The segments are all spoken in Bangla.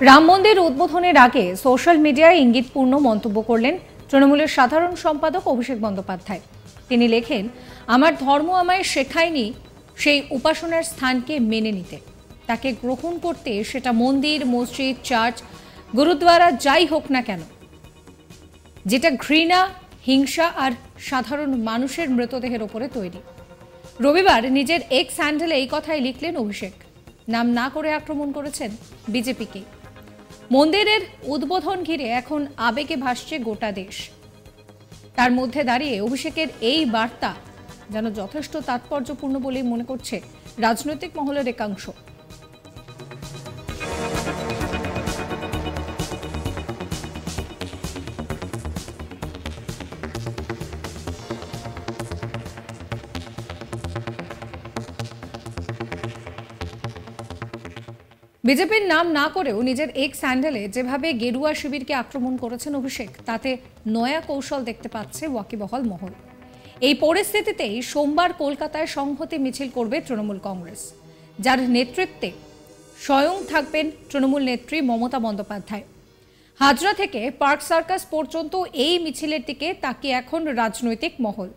রাম মন্দির উদ্বোধনের আগে সোশ্যাল মিডিয়ায় ইঙ্গিতপূর্ণ মন্তব্য করলেন তৃণমূলের সাধারণ সম্পাদক অভিষেক বন্দ্যোপাধ্যায়। তিনি লেখেন, আমার ধর্ম আমায় শেখায়নি সেই উপাসনার স্থানকে মেনে নিতে, তাকে গ্রহণ করতে, সেটা মন্দির, মসজিদ, চার্চ, গুরুদ্বারা যাই হোক না কেন, যেটা ঘৃণা, হিংসা আর সাধারণ মানুষের মৃতদেহের ওপরে তৈরি। রবিবার নিজের এক্স হ্যান্ডেলে এই কথাই লিখলেন অভিষেক। নাম না করে আক্রমণ করেছেন বিজেপিকে। মন্দিরের উদ্বোধন ঘিরে এখন আবেগে ভাসছে গোটা দেশ। তার মধ্যে দাঁড়িয়ে অভিষেকের এই বার্তা যেন যথেষ্ট তাৎপর্যপূর্ণ বলেই মনে করছে রাজনৈতিক মহলের একাংশ। বিজেপির নাম না করেও নিজের এক্স হ্যান্ডেলে যেভাবে গেরুয়া শিবিরকে আক্রমণ করেছেন অভিষেক, তাতে নয়া কৌশল দেখতে পাচ্ছে ওয়াকিবহাল মহল। এই পরিস্থিতিতেই সোমবার কলকাতায় সংহতি মিছিল করবে তৃণমূল কংগ্রেস, যার নেতৃত্বে স্বয়ং থাকবেন তৃণমূল নেত্রী মমতা বন্দ্যোপাধ্যায়। হাজরা থেকে পার্ক সার্কাস পর্যন্ত এই মিছিলের দিকে তাকিয়ে এখন রাজনৈতিক মহল।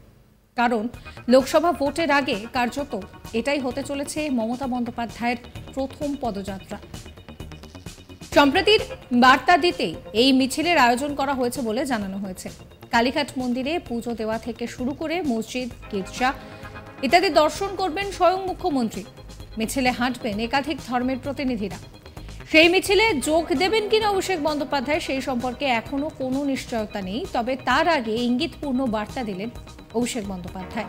কারণ লোকসভা ভোটের আগে কার্যত এটাই হতে চলেছে মমতা বন্দ্যোপাধ্যায়ের প্রথম পদযাত্রা। সম্প্রতির বার্তা দিতেই এই মিছিলের আয়োজন করা হয়েছে বলে জানানো হয়েছে। কালীঘাট মন্দিরে পুজো দেওয়া থেকে শুরু করে মসজিদ, গির্জা ইত্যাদি দর্শন করবেন স্বয়ং মুখ্যমন্ত্রী। মিছিলে হাঁটবেন একাধিক ধর্মের প্রতিনিধিরা। সেই মিছিলে যোগ দেবেন কিনা অভিষেক বন্দ্যোপাধ্যায়, সেই সম্পর্কে এখনো কোনো নিশ্চয়তা নেই। তবে তার আগে ইঙ্গিতপূর্ণ বার্তা দিলেন অভিষেক বন্দ্যোপাধ্যায়।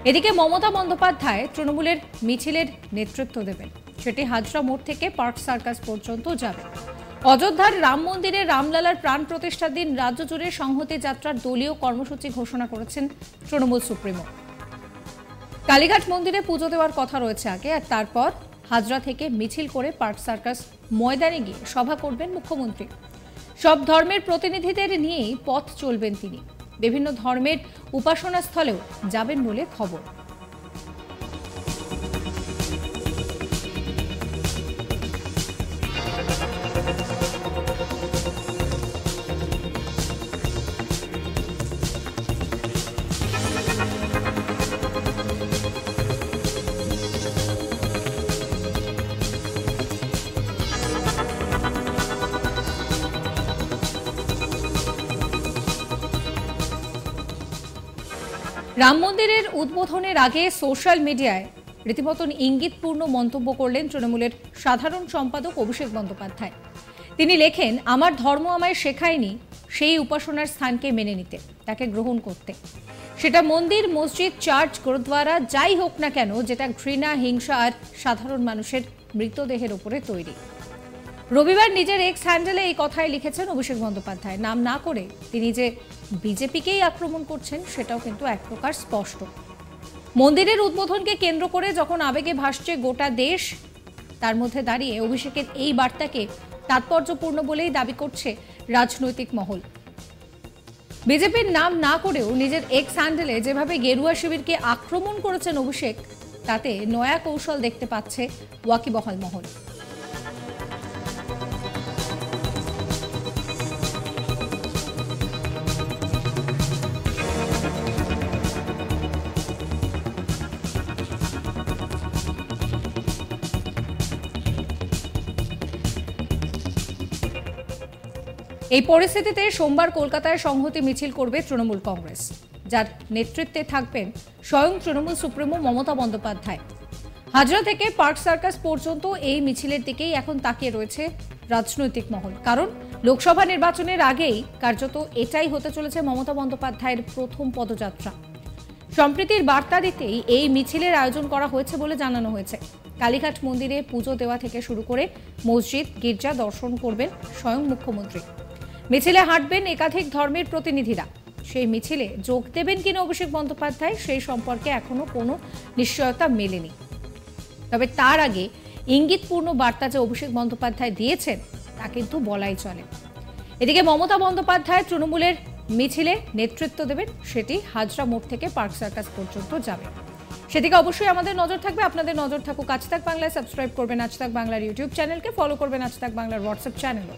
এদিকে মমতা বন্দ্যোপাধ্যায় তৃণমূলের মিছিলের নেতৃত্ব দেবেন। সেটি হাজরা মোড় থেকে পার্ক সার্কাস পর্যন্ত যাবে। অযোধ্যার রাম মন্দিরে রামলালার প্রাণ প্রতিষ্ঠার দিন রাজ্য জুড়ে সংহতি যাত্রার দলীয় কর্মসূচি ঘোষণা করেছেন তৃণমূল সুপ্রিমো। কালীঘাট মন্দিরে পুজো দেওয়ার কথা রয়েছে আগে, আর তারপর হাজরা থেকে মিছিল করে পার্ক সার্কাস ময়দানে গিয়ে সভা করবেন মুখ্যমন্ত্রী। সব ধর্মের প্রতিনিধিদের নিয়েই পথ চলবেন তিনি। বিভিন্ন ধর্মের উপাসনা স্থলেও যাবেন বলে খবর। রাম মন্দিরের উদ্বোধনের আগে সোশ্যাল মিডিয়ায় রীতিমতন ইঙ্গিতপূর্ণ মন্তব্য করলেন তৃণমূলের সাধারণ সম্পাদক অভিষেক বন্দ্যোপাধ্যায়। তিনি লেখেন, আমার ধর্ম আমায় শেখায়নি সেই উপাসনার স্থানকে মেনে নিতে, তাকে গ্রহণ করতে, সেটা মন্দির, মসজিদ, চার্চ, গুরুদ্বারা যাই হোক না কেন, যেটা ঘৃণা, হিংসা আর সাধারণ মানুষের মৃতদেহের উপরে তৈরি। রবিবার নিজের এক্স হ্যান্ডেলে এই কথাই লিখেছেন অভিষেক বন্দ্যোপাধ্যায়। নাম না করে তিনি যে বিজেপিকেই আক্রমণ করছেন সেটাও কিন্তু এক প্রকার স্পষ্ট। মন্দিরের উদ্বোধনকে কেন্দ্র করে যখন আবেগে ভাসছে গোটা দেশ, তার মধ্যে দাঁড়িয়ে অভিষেকের এই বার্তাকে তাৎপর্যপূর্ণ বলেই দাবি করছে রাজনৈতিক মহল। বিজেপির নাম না করেও নিজের এক্স হ্যান্ডেলে যেভাবে গেরুয়া শিবিরকে আক্রমণ করেছেন অভিষেক, তাতে নয়া কৌশল দেখতে পাচ্ছে ওয়াকিবহাল মহল। এই পরিস্থিতিতে সোমবার কলকাতায় সংহতি মিছিল করবে তৃণমূল কংগ্রেস, যার নেতৃত্বে থাকবেন স্বয়ং তৃণমূল সুপ্রিমো মমতা বন্দ্যোপাধ্যায়। হাজরা থেকে পার্ক সার্কাস পর্যন্ত এই মিছিলের দিকেই এখন তাকিয়ে রয়েছে রাজনৈতিক মহল। কারণ লোকসভা নির্বাচনের আগেই কার্যত এটাই হতে চলেছে মমতা বন্দ্যোপাধ্যায়ের প্রথম পদযাত্রা। সম্প্রীতির বার্তা দিতেই এই মিছিলের আয়োজন করা হয়েছে বলে জানানো হয়েছে। কালীঘাট মন্দিরে পুজো দেওয়া থেকে শুরু করে মসজিদ, গির্জা দর্শন করবেন স্বয়ং মুখ্যমন্ত্রী। মিছিলে হাঁটবেন একাধিক ধর্মের প্রতিনিধিরা। সেই মিছিলে যোগ দেবেন কিনা অভিষেক বন্দ্যোপাধ্যায়, সেই সম্পর্কে এখনো কোনো নিশ্চয়তা মেলেনি। তবে তার আগে ইঙ্গিতপূর্ণ বার্তা যে অভিষেক বন্দ্যোপাধ্যায় দিয়েছেন তা কিন্তু বলাই চলে। এদিকে মমতা বন্দ্যোপাধ্যায় তৃণমূলের মিছিলে নেতৃত্ব দেবেন, সেটি হাজরা মোড় থেকে পার্ক সার্কাস পর্যন্ত যাবে। সেদিকে অবশ্যই আমাদের নজর থাকবে। আপনাদের নজর থাকুক আজ তাক বাংলায়। সাবস্ক্রাইব করবেন আজ তাক বাংলার ইউটিউব চ্যানেলকে, ফলো করবেন আজ তাক বাংলার হোয়াটসঅ্যাপ চ্যানেলও।